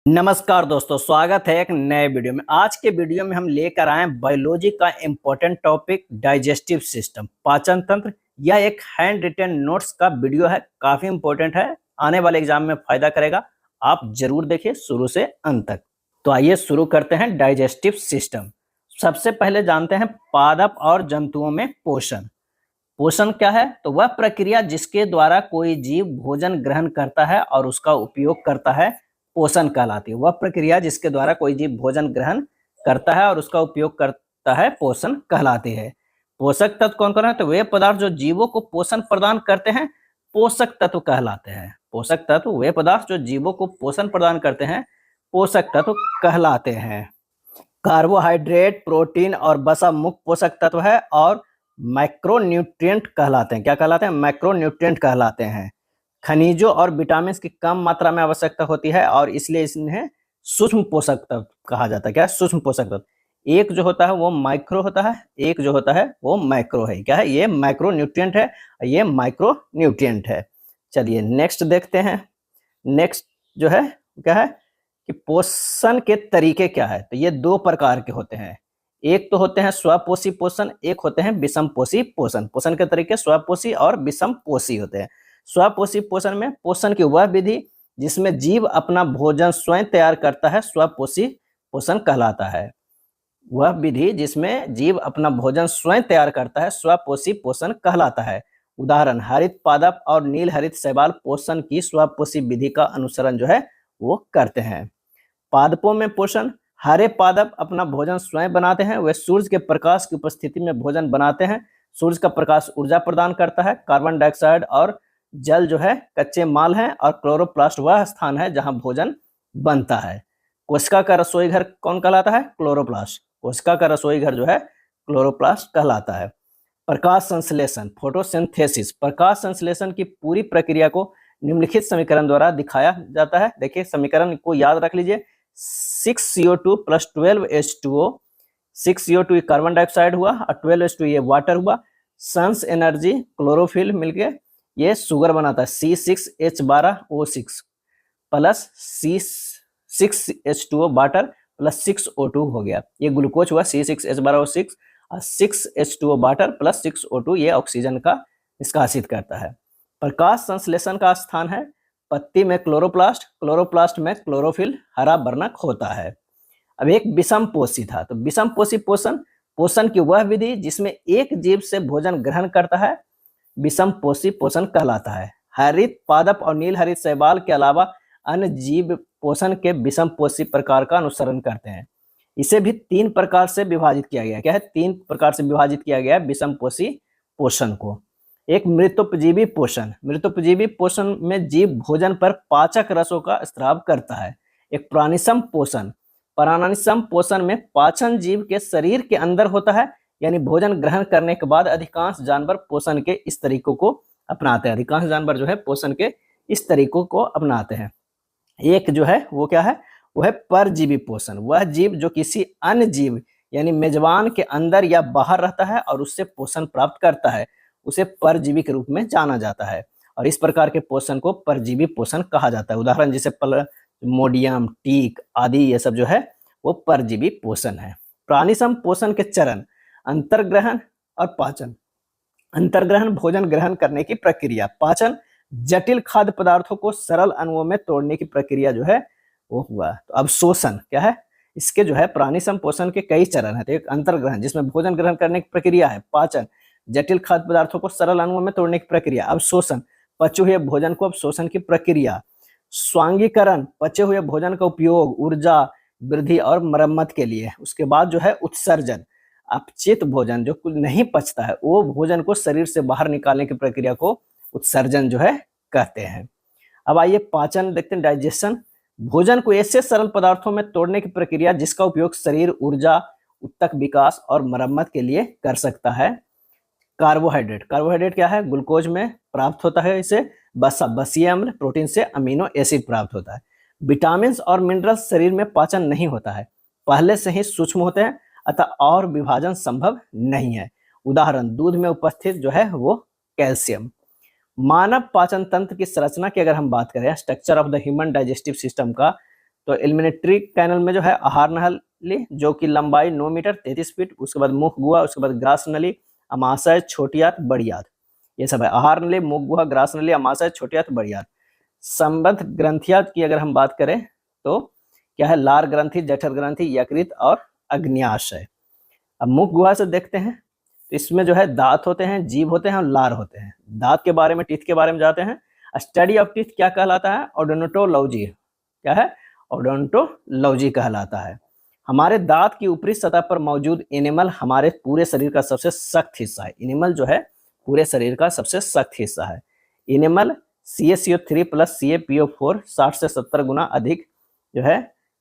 नमस्कार दोस्तों, स्वागत है एक नए वीडियो में। आज के वीडियो में हम लेकर आए बायोलॉजी का इम्पोर्टेंट टॉपिक डाइजेस्टिव सिस्टम, पाचन तंत्र। यह एक हैंड रिटन नोट्स का वीडियो है, काफी इम्पोर्टेंट है, आने वाले एग्जाम में फायदा करेगा। आप जरूर देखिए शुरू से अंत तक। तो आइए शुरू करते हैं डाइजेस्टिव सिस्टम। सबसे पहले जानते हैं पादप और जंतुओं में पोषण। पोषण क्या है? तो वह प्रक्रिया जिसके द्वारा कोई जीव भोजन ग्रहण करता है और उसका उपयोग करता है, पोषण कहलाती है। वह प्रक्रिया जिसके द्वारा कोई जीव भोजन ग्रहण करता है और उसका उपयोग करता है, पोषण कहलाती है। पोषक तत्व कौन कौन है? तो वे पदार्थ जो जीवों को पोषण प्रदान करते हैं, पोषक तत्व कहलाते हैं। पोषक तत्व वे पदार्थ जो जीवों को पोषण प्रदान करते हैं, पोषक तत्व कहलाते हैं। कार्बोहाइड्रेट, प्रोटीन और वसा मुख्य पोषक तत्व है और मैक्रोन्यूट्रिएंट कहलाते हैं। क्या कहलाते हैं? मैक्रोन्यूट्रिएंट कहलाते हैं। खनिजों और विटामिन की कम मात्रा में आवश्यकता होती है और इसलिए इन्हें सूक्ष्म पोषक तत्व कहा जाता है। क्या है? सूक्ष्म पोषक तत्व। एक जो होता है वो माइक्रो होता है, एक जो होता है वो मैक्रो है। क्या है? ये मैक्रोन्यूट्रिएंट है, ये माइक्रोन्यूट्रिएंट है। चलिए नेक्स्ट देखते हैं। नेक्स्ट जो है क्या है कि पोषण के तरीके क्या है? तो ये दो प्रकार के होते हैं। एक तो होते हैं स्वपोषी पोषण, एक होते हैं विषमपोषी पोषण। पोषण के तरीके स्वपोषी और विषमपोषी होते हैं। स्वपोषी पोषण में पोषण की वह विधि जिसमें जीव अपना भोजन स्वयं तैयार करता है, स्वपोषी पोषण कहलाता है। वह विधि जिसमें जीव अपना भोजन स्वयं तैयार करता है, स्वपोषी पोषण कहलाता है। उदाहरण हरित पादप और नील हरित शैवाल पोषण की स्वपोषी विधि का अनुसरण जो है वो करते हैं। पादपों में पोषण, हरे पादप अपना भोजन स्वयं बनाते हैं। वे सूर्य के प्रकाश की उपस्थिति में भोजन बनाते हैं। सूर्य का प्रकाश ऊर्जा प्रदान करता है। कार्बन डाइऑक्साइड और जल जो है कच्चे माल हैं और क्लोरोप्लास्ट वह स्थान है जहां भोजन बनता है। कोशिका का रसोई घर कौन कहलाता है? क्लोरोप्लास्ट। कोशिका का रसोई घर जो है क्लोरोप्लास्ट कहलाता है। प्रकाश संश्लेषण, फोटोसिंथेसिस। प्रकाश संश्लेषण की पूरी प्रक्रिया को निम्नलिखित समीकरण द्वारा दिखाया जाता है। देखिए समीकरण को याद रख लीजिए। 6CO2 + 12H2O। 6CO2 carbon dioxide हुआ और 12H2 ये वाटर हुआ। सन्स एनर्जी क्लोरोफिल मिलके ये शुगर बनाता है, C6H12O6 plus C6H2O water plus 6O2 हो गया। ये ग्लूकोज हुआ C6H12O6 और 6H2O वाटर प्लस 6O2 ये ऑक्सीजन का निष्कासित करता है। प्रकाश संश्लेषण का स्थान है पत्ती में क्लोरोप्लास्ट, क्लोरोप्लास्ट में क्लोरोफिल हरा वर्णक होता है। अब एक विषमपोषी था, तो विषमपोषी पोषण, पोषण की वह विधि जिसमें एक जीव से भोजन ग्रहण करता है, विषमपोषी पोषण कहलाता है। हरित पादप और नील हरित शैवाल के अलावा अन्य जीव पोषण के विषमपोषी प्रकार का अनुसरण करते हैं। इसे भी 3 प्रकार से विभाजित किया गया। क्या है? 3 प्रकार से विभाजित किया गया है विषमपोषी पोषण को। एक मृतोपजीवी पोषण। मृतोपजीवी पोषण में जीव भोजन पर पाचक रसों का स्राव करता है। एक प्राणिसम पोषण। प्राणिसम पोषण में पाचन जीव के शरीर के अंदर होता है, यानी भोजन ग्रहण करने के बाद अधिकांश जानवर पोषण के इस तरीकों को अपनाते हैं। अधिकांश जानवर जो है पोषण के इस तरीकों को अपनाते हैं। एक जो है वो क्या है? वो है परजीवी पोषण। वह जीव जो किसी अन्य जीव यानी मेजबान के अंदर या बाहर रहता है और उससे पोषण प्राप्त करता है, उसे परजीवी के रूप में जाना जाता है और इस प्रकार के पोषण को परजीवी पोषण कहा जाता है। उदाहरण जैसे मोडियम, टीक आदि ये सब जो है वो परजीवी पोषण है। प्राणिसम पोषण के चरण अंतर्ग्रहण और पाचन। अंतर्ग्रहण भोजन ग्रहण करने की प्रक्रिया। पाचन जटिल खाद्य पदार्थों को सरल अणुओं में तोड़ने की प्रक्रिया जो है वो हुआ। तो अब शोषण क्या है? इसके जो है प्राणिसम पोषण के कई चरण है। तो एक अंतर्ग्रहण जिसमें भोजन ग्रहण करने की प्रक्रिया है। पाचन जटिल खाद्य पदार्थों को सरल अणुओं में तोड़ने की प्रक्रिया। अब शोषण पचे हुए भोजन को अब शोषण की प्रक्रिया। स्वांगीकरण पचे हुए भोजन का उपयोग ऊर्जा वृद्धि और मरम्मत के लिए। उसके बाद जो है उत्सर्जन, अपचित भोजन जो कुछ नहीं पचता है वो भोजन को शरीर से बाहर निकालने की प्रक्रिया को उत्सर्जन जो है कहते हैं। अब आइए पाचन देखते हैं। डाइजेशन भोजन को ऐसे सरल पदार्थों में तोड़ने की प्रक्रिया जिसका उपयोग शरीर ऊर्जा, उत्तक विकास और मरम्मत के लिए कर सकता है। कार्बोहाइड्रेट, कार्बोहाइड्रेट क्या है? ग्लूकोज में प्राप्त होता है इसे। बसीय अम्ल, प्रोटीन से अमीनो एसिड प्राप्त होता है। विटामिन और मिनरल्स शरीर में पाचन नहीं होता है, पहले से ही सूक्ष्म होते हैं अतः और विभाजन संभव नहीं है। उदाहरण दूध में उपस्थित जो है वो कैल्शियम। मानव पाचन तंत्र की संरचना की अगर हम बात करें, structure of the human digestive system का, तो एलिमिनेटरी कैनल में जो है आहार नली, जो कि लंबाई 9 मीटर 33 फीट, उसके बाद मुख गुहा, उसके बाद ग्रास नली, अमाशय, छोटी आंत, बड़ी आंत, ये सब है। आहार नली, मुख गुहा, ग्रास नली, अमाशय, छोटी आंत, बड़ी आंत। संबद्ध ग्रंथियां की अगर हम बात करें तो क्या है, लार ग्रंथि, जठर ग्रंथि, यकृत और अग्न्याशय। अब मुख गुहा से देखते हैं तो इसमें जो है दांत होते हैं, जीभ होते हैं और लार होते हैं। दांत के बारे में, टीथ के बारे में जाते हैं। स्टडी ऑफ टीथ क्या कहलाता है? ओडोंटोलॉजी। क्या है? ओडोंटोलॉजी कहलाता है। हमारे दांत की ऊपरी सतह पर मौजूद इनेमल हमारे पूरे शरीर का सबसे सख्त हिस्सा है। इनेमल जो है पूरे शरीर का सबसे सख्त हिस्सा है। इनेमल CaCO3 प्लस CaPO4 60 से 70 गुना अधिक जो है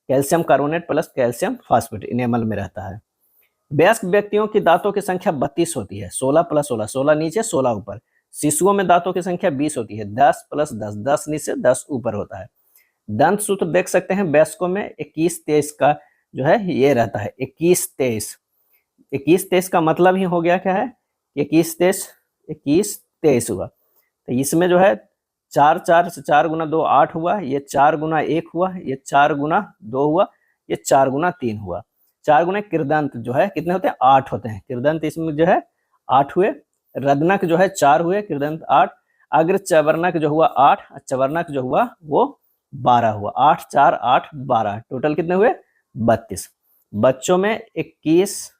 calcium carbonate plus calcium phosphate enamel में रहता है। वयस्क व्यक्तियों की दांतों की संख्या 32 होती है, 16 प्लस 16, 16 नीचे 16 ऊपर। शिशुओं में दांतों की संख्या 20 होती है, 10 प्लस 10, 10 नीचे 10 ऊपर होता है। दंत सूत्र देख सकते हैं, वयस्कों में 21-23 का जो है ये रहता है, 21-23। 21-23 का मतलब ही हो गया क्या है, 21-23 हुआ। तो इसमें जो है 4 4 से 4 गुना 2 8 हुआ, ये 4 गुना 1 हुआ, ये 4 गुना 2 हुआ, ये 4 गुना 3 हुआ। 4 गुना कृदंत जो है कितने होते हैं? 8 होते हैं। कृदंत इसमें जो है 8 हुए। रदनक जो है 4 हुए, कृदंत 8। अग्र चवर्णक जो हुआ 8, चवर्णक जो हुआ वो 12 हुआ। 8 4 8 12, टोटल कितने हुए? 32। बच्चों में 21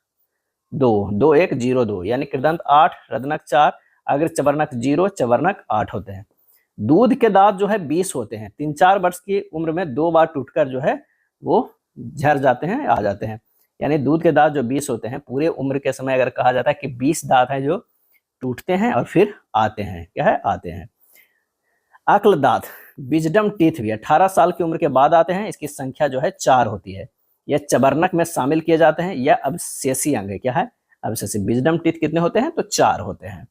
2 2 1 0 2, यानी कृदंत 8, रदनक 4, अग्र चवर्णक 0, चवर्णक 8 होते हैं। दूध के दांत जो है 20 होते हैं। 3-4 वर्ष की उम्र में 2 बार टूटकर जो है वो झड़ जाते हैं, आ जाते हैं। यानी दूध के दांत जो 20 होते हैं, पूरे उम्र के समय अगर कहा जाता है कि 20 दांत हैं जो टूटते हैं और फिर आते हैं। क्या है? आते हैं। अक्ल दांत, विजडम टीथ भी 18 साल की उम्र के बाद आते हैं। इसकी संख्या जो है 4 होती है। यह चबर्नक में शामिल किए जाते हैं। यह अवशेषी अंग है। क्या है? अवशेषी। विजडम टीथ कितने होते हैं? तो 4 होते हैं।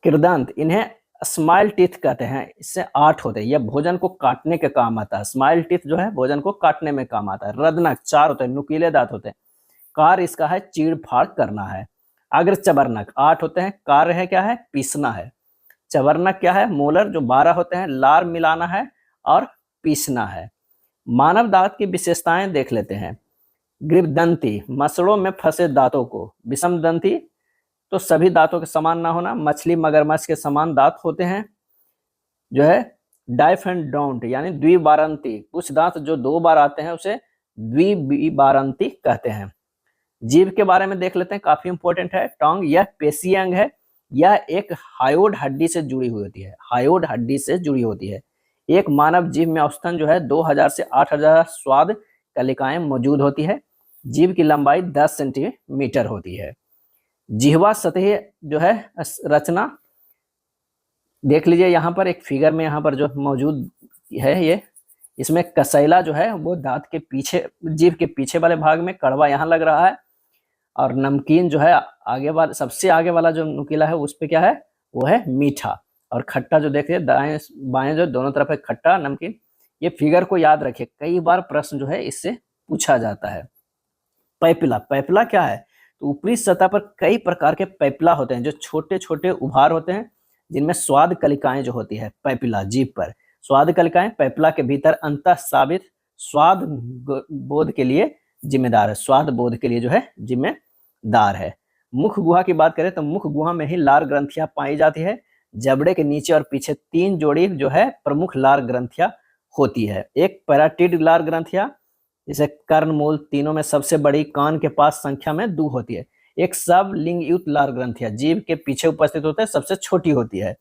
कृदंत, इन्हें स्माइल टीथ कहते हैं। इससे 8 होते हैं। यह भोजन को काटने के काम आता है। स्माइल टीथ जो है भोजन को काटने में काम आता है। रदनक 4 होते हैं, नुकीले दांत होते हैं। कार्य इसका है चीड़ फाड़ करना है। अग्र चबर्नक 8 होते हैं। कार्य है क्या है? पीसना है। चबर्नक क्या है? मोलर जो 12 होते हैं। लार मिलाना है और पीसना है। मानव दांत की विशेषताएं देख लेते हैं। ग्रीवदंती, मसड़ों में फंसे दांतों को। विषमदंती, तो सभी दांतों के समान ना होना। मछली मगरमच्छ के समान दांत होते हैं। जो है डाइफ एंड डोंट, यानी द्विबारंती, कुछ दांत जो 2 बार आते हैं उसे द्विबारंती कहते हैं। जीभ के बारे में देख लेते हैं, काफी इंपॉर्टेंट है। टोंग, यह पेशी अंग है। यह एक हायोड हड्डी से जुड़ी हुई होती है। हायोड हड्डी से जुड़ी होती है। एक मानव जीभ में औसतन जो है 2000 से 8000 स्वाद कलिकाएं मौजूद होती है। जीभ की लंबाई 10 सेंटीमीटर होती है। जिह्वा सतही जो है रचना देख लीजिए, यहाँ पर एक फिगर में यहाँ पर जो मौजूद है ये, इसमें कसैला जो है वो दांत के पीछे, जीभ के पीछे वाले भाग में, कड़वा यहाँ लग रहा है। और नमकीन जो है आगे वाला, सबसे आगे वाला जो नुकीला है उस पे क्या है? वो है मीठा। और खट्टा जो देखिए दाएं बाएं जो दोनों तरफ है खट्टा नमकीन। ये फिगर को याद रखिए, कई बार प्रश्न जो है इससे पूछा जाता है। पैपिला, पैपिला क्या है? तो ऊपरी सतह पर कई प्रकार के पैपिला होते हैं जो छोटे छोटे उभार होते हैं, जिनमें स्वाद कलिकाएं जो होती है पैपिला, जीभ पर स्वाद कलिकाएं पैपिला के भीतर अंतः साबित स्वाद बोध के लिए जिम्मेदार है। स्वाद बोध के लिए जो है जिम्मेदार है। मुख गुहा की बात करें तो मुख गुहा में ही लार ग्रंथियां पाई जाती है। जबड़े के नीचे और पीछे 3 जोड़ी जो है प्रमुख लार ग्रंथियां होती है। एक पैराटिड लार ग्रंथियां, जैसे कर्णमूल, तीनों में सबसे बड़ी, कान के पास संख्या में 2 होती है। एक सब लिंगयुत लार ग्रंथियां, जीभ के पीछे उपस्थित होता है, सबसे छोटी होती है।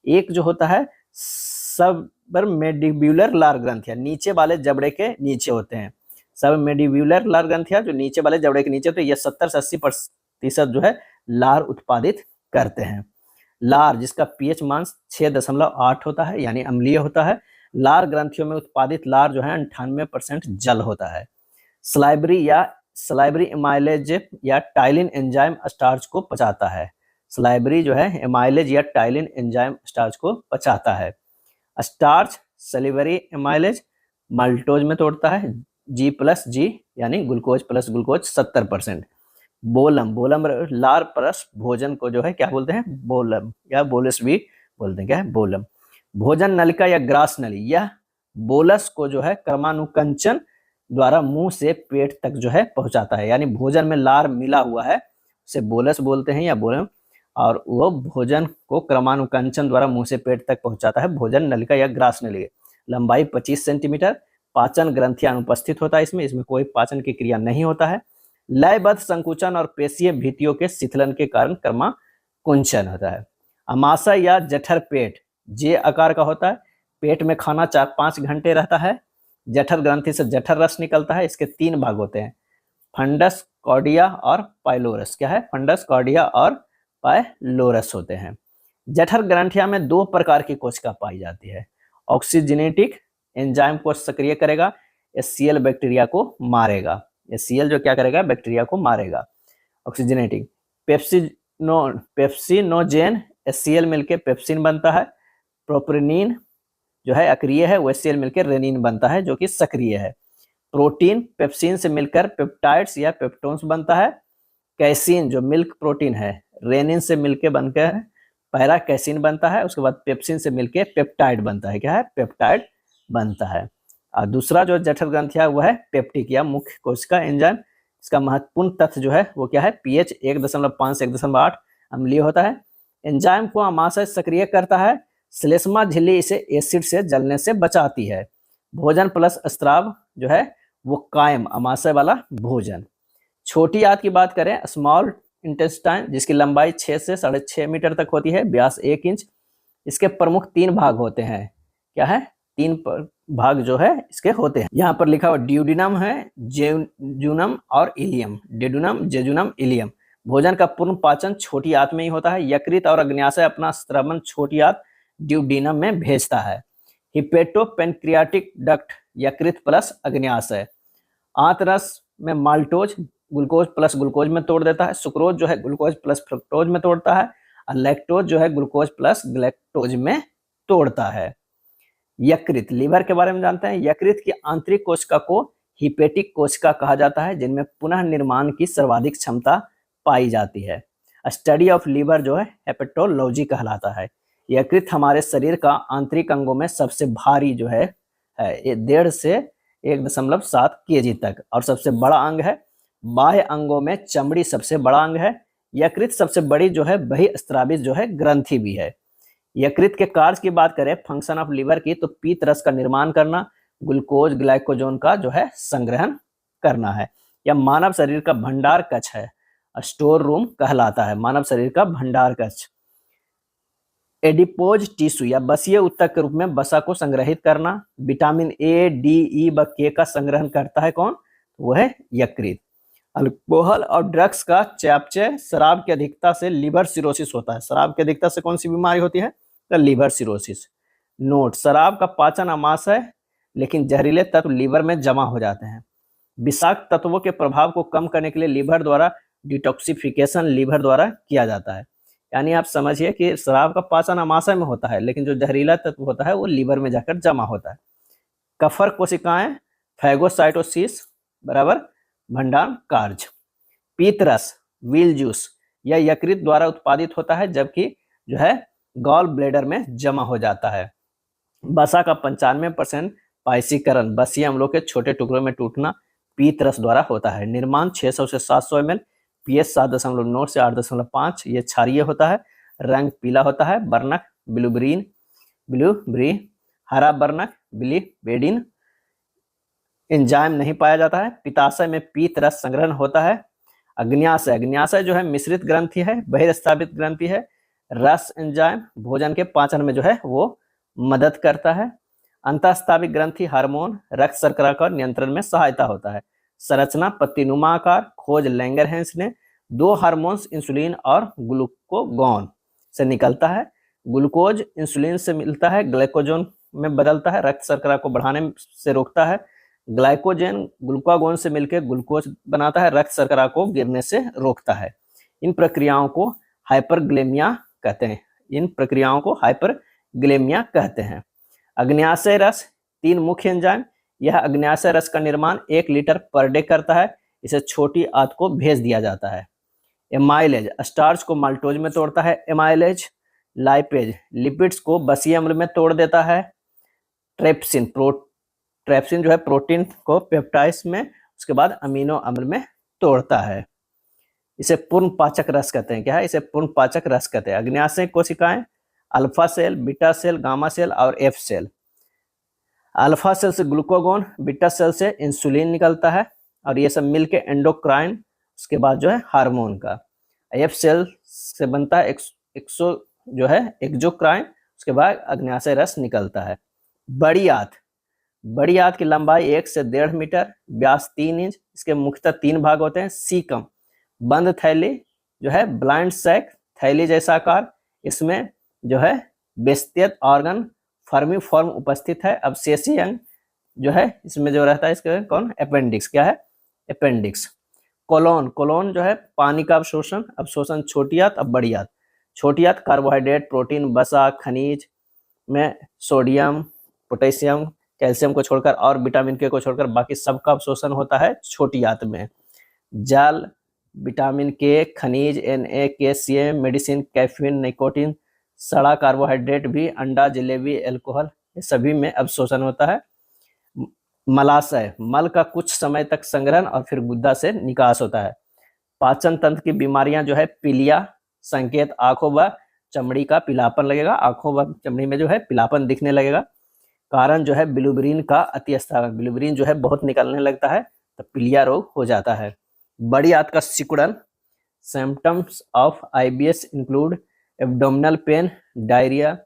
एक जो होता है सबमेंडिब्यूलर लार ग्रंथियां, नीचे वाले जबड़े के नीचे होते हैं। सबमेंडिब्यूलर लार ग्रंथियां जो नीचे वाले जबड़े के नीचे होते हैं, ये 70 से 80% जो है लार उत्पादित करते हैं। लार जिसका पीएच मान 6.8 होता है, यानी अम्लीय होता है। लार ग्रंथियों में उत्पादित लार जो है 98% जल होता है। स्लाइबरी एमाइलेज या टाइलिन एंजाइम स्टार्च को पचाता है। स्लाइबरी जो है एमाइलेज या टाइलिन एंजाइम स्टार्च को पचाता है। स्टार्च सलिवरी एमाइलेज माल्टोज में तोड़ता है। G+G यानी ग्लूकोज प्लस ग्लूकोज 70%। बोलम, बोलम लार परस भोजन को जो है क्या बोलते हैं? बोलम या बोलस भी बोलते हैं। क्या है? बोलम। भोजन नलिका या ग्रास नली, यह बोलस को जो है क्रमानुकंचन द्वारा मुंह से पेट तक जो है पहुंचाता है। यानी भोजन में लार मिला हुआ है उसे बोलस बोलते हैं या बोलम, और वो भोजन को क्रमानुकंचन द्वारा मुंह से पेट तक पहुंचाता है। भोजन नलिका या ग्रास नलिका, लंबाई 25 सेंटीमीटर। पाचन ग्रंथियां अनुपस्थित होता है इसमें कोई पाचन की क्रिया नहीं होता है। लयबद्ध संकुचन और पेशीय भित्तियों के शिथिलन के कारण क्रमाकुंचन होता है। अमाशय या जठर पेट जे आकार का होता है। पेट में खाना 4-5 घंटे रहता है। जठर ग्रंथि से जठर रस निकलता है। इसके 3 भाग होते हैं, फंडस, कॉर्डिया और पाइलोरस। क्या है? फंडस, कॉर्डिया और पाइलोरस होते हैं। जठर ग्रंथिया में 2 प्रकार की कोशिका पाई जाती है। ऑक्सीजनेटिक एंजाइम को सक्रिय करेगा, HCl बैक्टीरिया को मारेगा। HCl जो क्या करेगा? बैक्टीरिया को मारेगा। ऑक्सीजनेटिक पेप्सिनोजेन HCl मिलकर पेप्सिन बनता है। प्रोपिनिन जो है अक्रिय है, वो HCl मिलकर रेनिन बनता है जो कि सक्रिय है। प्रोटीन पेप्सिन से मिलकर पेप्टाइड्स या पेप्टोन्स बनता है। कैसीन जो मिल्क प्रोटीन है, रेनिन से मिलकर बनकर पैरा कैसीन बनता है। उसके बाद पेप्सिन से मिलकर पेप्टाइड बनता है। क्या है? पेप्टाइड बनता है। और दूसरा जो जठर ग्रंथि है वह है पेप्टिक या मुख्य कोशिका एंजाइम। इसका महत्वपूर्ण तथ्य जो है वो क्या है? pH 1.5 से 1.8 अम्लीय होता है। एंजाइम को अमाशय सक्रिय करता है। श्लेष्मा झिल्ली इसे एसिड से जलने से बचाती है। भोजन प्लस स्राव जो है वो कायम अमाशय वाला भोजन। छोटी आंत की बात करें, स्मॉल इंटेस्टाइन, जिसकी लंबाई 6 से 6.5 मीटर तक होती है, व्यास 1 इंच। इसके प्रमुख 3 भाग होते हैं। क्या है? 3 भाग जो है इसके होते हैं। यहाँ पर लिखा हुआ ड्यूडिनम है, जेजुनम और इलियम। Duodenum, jejunum, ilium. भोजन का पूर्ण पाचन छोटी आंत में ही होता है। यकृत और अग्न्याशय अपना स्रवन छोटी आंत ड्यूडिनम में भेजता है। हिपेटोपेनक्रियाटिक डक्ट यकृत प्लस अग्न्याशय। आंत रस में माल्टोज ग्लूकोज प्लस ग्लूकोज में तोड़ देता है। सुक्रोज जो है ग्लूकोज प्लस फ्रुक्टोज में तोड़ता है। और लैक्टोज जो है ग्लूकोज प्लस ग्लैक्टोज में तोड़ता है। यकृत, लीवर के बारे में जानते हैं। यकृत की आंतरिक कोशिका को हिपेटिक कोशिका कहा जाता है, जिनमें पुनः निर्माण की सर्वाधिक क्षमता पाई जाती है। स्टडी ऑफ लीवर जो है हेपेटोलॉजी कहलाता है। यकृत हमारे शरीर का आंतरिक अंगों में सबसे भारी जो है 1.5 से 1.7 kg तक, और सबसे बड़ा अंग है। बाह्य अंगों में चमड़ी सबसे बड़ा अंग है। यकृत सबसे बड़ी जो है बहिस्रावित जो है ग्रंथि भी है। यकृत के कार्य की बात करें, फंक्शन ऑफ लीवर की, तो पीत रस का निर्माण करना, ग्लूकोज ग्लाइकोजन का जो है संग्रहण करना है। यह मानव शरीर का भंडार कक्ष है, स्टोर रूम कहलाता है। मानव शरीर का भंडार कक्ष। एडिपोज टिश्यू या बसीय ऊतक के रूप में वसा को संग्रहित करना। विटामिन ए, डी, ई व के का संग्रहण करता है कौन? वो है यकृत। अल्कोहल और ड्रग्स का चयापचय, शराब की अधिकता से लिवर सिरोसिस होता है। शराब की अधिकता से कौन सी बीमारी होती है? तो लिवर सिरोसिस। नोट, शराब का पाचन अमाशय, लेकिन जहरीले तत्व लिवर में जमा हो जाते हैं। विषाक्त तत्वों के प्रभाव को कम करने के लिए लिवर द्वारा डिटॉक्सिफिकेशन लिवर द्वारा किया जाता है। यानी आप समझिए कि शराब का पाचन अमाशय में होता है, लेकिन जो जहरीला तत्व होता है वो लिवर में जाकर जमा होता है। कफर कोशिकाएं, फैगोसाइटोसिस बराबर भंडारण कार्य। पीतरस, व्हील जूस, यह यकृत द्वारा उत्पादित होता है, जबकि जो है गॉल ब्लेडर में जमा हो जाता है। वसा का 95% पायसीकरण, बसीय अम्लों के छोटे टुकड़ों में टूटना पीतरस द्वारा होता है। निर्माण 600 से 700 ml, pH 7.9 से 8.5, ये क्षारीय होता है। रंग पीला होता है। वर्णक ब्लूबेरी, हरा वर्णक बिलीबेडिन। एंजाइम नहीं पाया जाता है। पित्ताशय में पीत रस संग्रहण होता है। अग्न्याशय, अग्न्याशय जो है मिश्रित ग्रंथि है, बहिर्स्थापित ग्रंथि है। रस एंजाइम भोजन के पाचन में जो है वो मदद करता है। अंतःस्थापित ग्रंथि हार्मोन रक्त शर्करा का नियंत्रण में सहायता होता है। संरचना पत्तीनुमा आकार। खोज लैंगरहैंस ने 2 हार्मोन्स इंसुलिन और ग्लूकागॉन से निकलता है। ग्लूकोज इंसुलिन से मिलता है, ग्लाइकोजन में बदलता है, रक्त शर्करा को बढ़ाने से रोकता है। ग्लाइकोजन ग्लूकागॉन से मिलकर ग्लूकोज बनाता है, रक्त शर्करा को गिरने से रोकता है। इन प्रक्रियाओं को हाइपरग्लाइमिया कहते हैं। अग्न्याशय रस, 3 मुख्य एंजाइम। यह अग्न्याशय रस का निर्माण 1 लीटर पर डे करता है। इसे छोटी आंत को भेज दिया जाता है। एमाइलेज, स्टार्च को माल्टोज में तोड़ता है। एमाइलेज। लाइपेज, लिपिड्स को बसीय अम्ल में तोड़ देता है। ट्रेप्सिन जो है प्रोटीन को पेप्टाइड्स में, उसके बाद अमीनो अम्ल में तोड़ता है। इसे पूर्ण पाचक रस कहते हैं। क्या है? इसे पूर्ण पाचक रस कहते हैं। अग्न्याशय कोशिकाएं alpha cell, beta cell, gamma cell और एफ सेल। अल्फा सेल से ग्लूकागोन, बीटा सेल से इंसुलिन निकलता है और ये सब मिलके एंडोक्राइन, उसके बाद जो है हार्मोन का। एफ सेल से बनता है एक्सो जो है एक्सोक्राइन, उसके बाद अग्न्याशय रस निकलता है। बड़ी आंत की लंबाई 1 से 1.5 मीटर, व्यास 3 इंच। इसके मुख्यतः 3 भाग होते हैं। सीकम बंद थैली जो है, ब्लाइंड सैक थैली जैसा आकार, इसमें जो है व्यस्तियत ऑर्गन फर्मीफॉर्म उपस्थित है। अब शेषी अंग जो है इसमें जो रहता है, इसके कौन? अपेंडिक्स। क्या है? अपेंडिक्स। कोलोन जो है पानी का अवशोषण छोटी आंत। अब बड़ी आंत। छोटी आंत कार्बोहाइड्रेट, प्रोटीन, वसा, खनिज में सोडियम, पोटेशियम, कैल्शियम को छोड़कर और विटामिन के को छोड़कर बाकी सबका अवशोषण होता है छोटी आंत में। जल, विटामिन के, खनिज, Na, calcium, medicine, caffeine, nicotine, सड़ा कार्बोहाइड्रेट भी, अंडा, जलेबी, अल्कोहल, ये सभी में अवशोषण होता है। मलाशय, मल का कुछ समय तक संग्रहण और फिर गुदा से निकास होता है। पाचन तंत्र की बीमारियां जो है, पीलिया संकेत आंखों व चमड़ी का पीलापन लगेगा, आंखों व चमड़ी में जो है पीलापन दिखने लगेगा। कारण जो है बिलुबिरिन का अतिस्राव, बिलुबिरिन जो है बहुत निकलने लगता है तो पीलिया रोग हो जाता है। बड़ी आंत का सिकुड़न, symptoms of IBS include abdominal pain, diarrhoea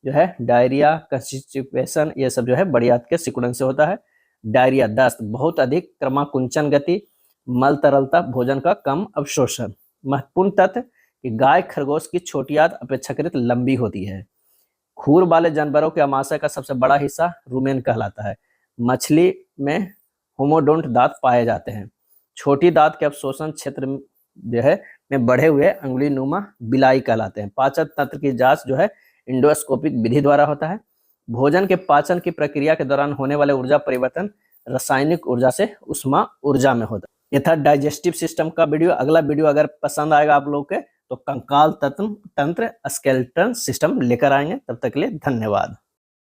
जो है, डायरिया, कंस्टिपेशन, ये सब जो है बड़ी आंत के सिकुड़न से होता है। डायरिया, दस्त, बहुत अधिक क्रमाकुंचन गति, मल तरलता, भोजन का कम अवशोषण। महत्वपूर्ण तथ्य कि गाय खरगोश की छोटी आंत अपेक्षाकृत लंबी होती है। खूर वाले जानवरों के आमाशय का सबसे बड़ा हिस्सा रुमेन कहलाता है। मछली में होमोडोंट दांत पाए जाते हैं। छोटी दांत के अवशोषण क्षेत्र जो है में बढ़े हुए अंगुली नुमा बिलाई कहलाते हैं। पाचन तंत्र की जांच जो है इंडोस्कोपिक विधि द्वारा होता है। भोजन के पाचन की प्रक्रिया के दौरान होने वाले ऊर्जा परिवर्तन रासायनिक ऊर्जा से उष्मा ऊर्जा में होता है। ये था डाइजेस्टिव सिस्टम का वीडियो। अगला वीडियो अगर पसंद आएगा आप लोग के तो कंकाल तंत्र स्केलेटन सिस्टम लेकर आएंगे। तब तक के लिए धन्यवाद।